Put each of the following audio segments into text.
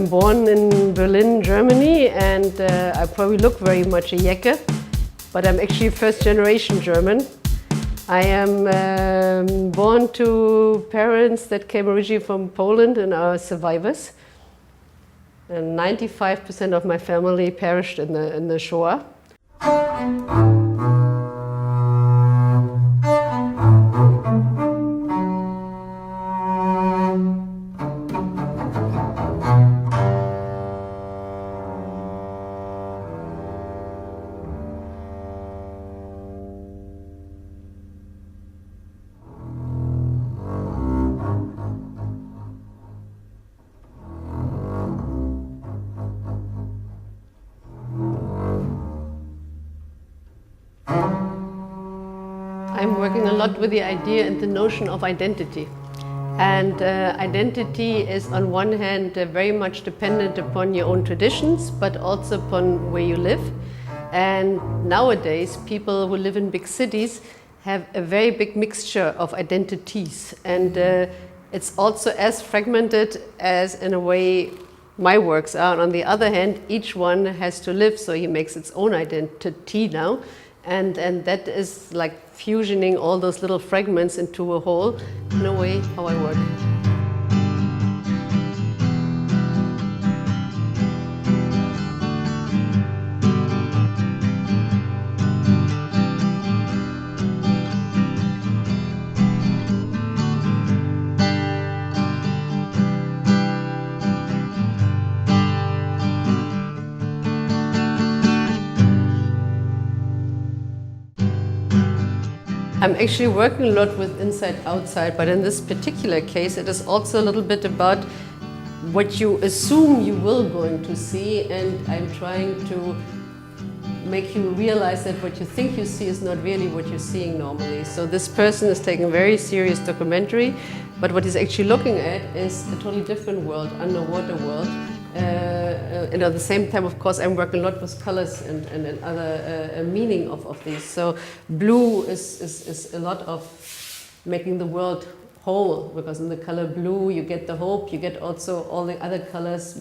I'm born in Berlin, Germany, and I probably look very much a Jecke, but I'm actually first generation German. I am born to parents that came originally from Poland and are survivors. And 95% of my family perished in the Shoah. I'm working a lot with the idea and the notion of identity. And identity is on one hand very much dependent upon your own traditions, but also upon where you live. And nowadays, people who live in big cities have a very big mixture of identities. And it's also as fragmented as, in a way, my works are. And on the other hand, each one has to live, so he makes its own identity now. And that is like fusioning all those little fragments into a whole, in a way, how I work. I'm actually working a lot with inside-outside, but in this particular case, it is also a little bit about what you assume you will going to see, and I'm trying to make you realize that what you think you see is not really what you're seeing normally. So this person is taking a very serious documentary, but what he's actually looking at is a totally different world, underwater world. And at the same time, of course, I'm working a lot with colors and other meaning of these. So blue is a lot of making the world whole, because in the color blue you get the hope, you get also all the other colors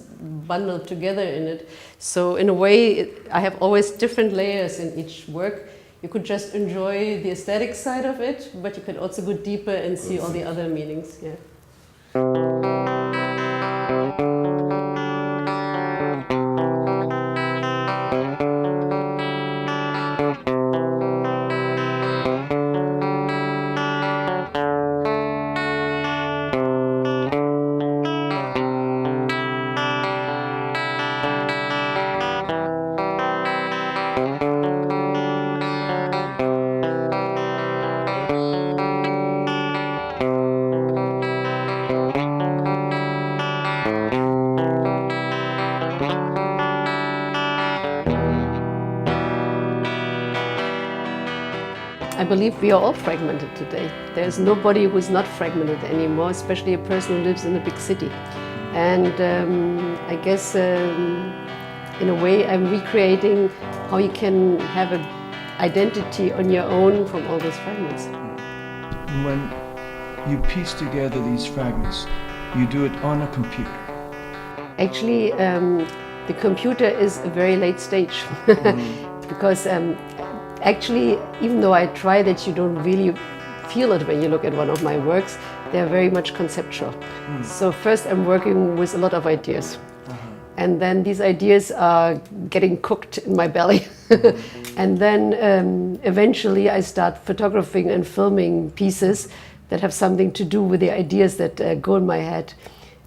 bundled together in it. So in a way, I have always different layers in each work. You could just enjoy the aesthetic side of it, but you could also go deeper and see all the other meanings. Yeah. I believe we are all fragmented today. There's nobody who's not fragmented anymore, especially a person who lives in a big city. And I guess in a way I'm recreating how you can have an identity on your own from all those fragments. When you piece together these fragments, you do it on a computer. Actually, the computer is a very late stage because actually, even though I try that you don't really feel it when you look at one of my works, they're very much conceptual. So first I'm working with a lot of ideas. And then these ideas are getting cooked in my belly. And then eventually I start photographing and filming pieces that have something to do with the ideas that go in my head.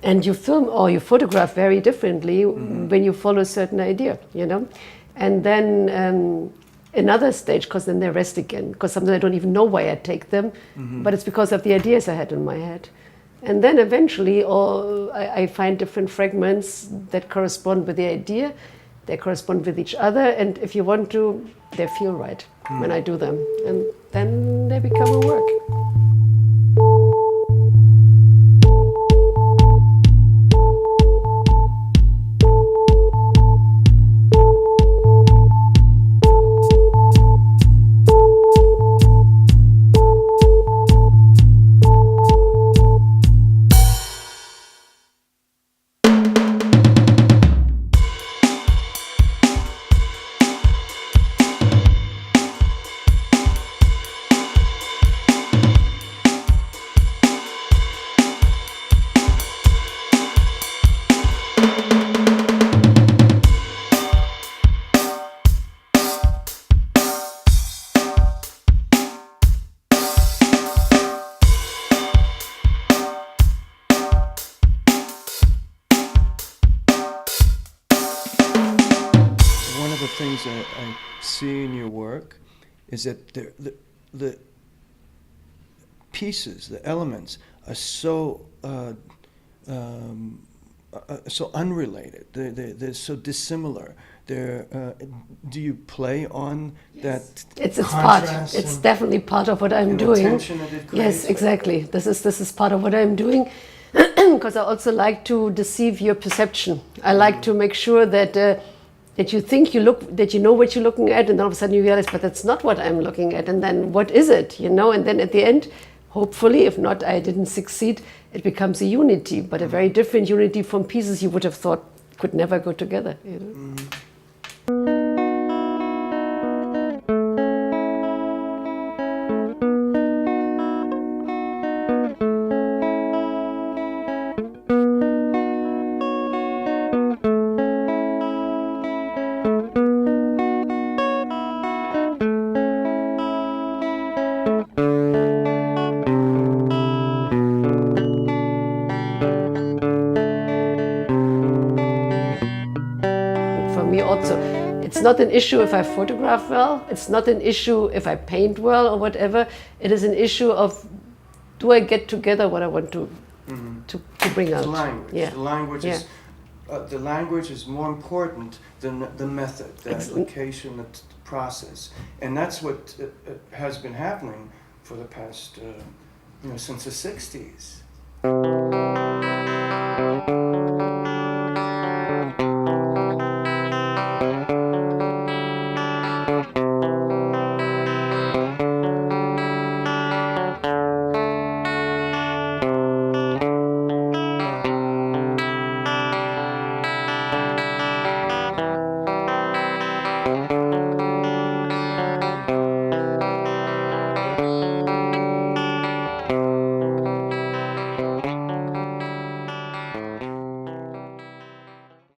And you film or you photograph very differently when you follow a certain idea, you know? And then another stage, because then they rest again, because sometimes I don't even know why I take them, but it's because of the ideas I had in my head. And then eventually I find different fragments that correspond with the idea, they correspond with each other, and if you want to, they feel right when I do them. And then they become a work. things I see in your work is that the pieces, the elements, are so so unrelated. They're so dissimilar. Do you play on that It's part. contrast It's and- definitely part of what I'm and the doing. tension that it Yes, creates? exactly. This is part of what I'm doing, because I also like to deceive your perception. I like to make sure that that you think that you know what you're looking at, and all of a sudden you realize, but that's not what I'm looking at. And then what is it? You know? And then at the end, hopefully, if not, I didn't succeed. It becomes a unity, but a very different unity from pieces you would have thought could never go together. You know? For me also, it's not an issue if I photograph well, it's not an issue if I paint well or whatever. It is an issue of, do I get together what I want to bring out? The language. Yeah. The language Yeah. is the language is more important than the method, the application, the process, and that's what has been happening for the past, since the '60s.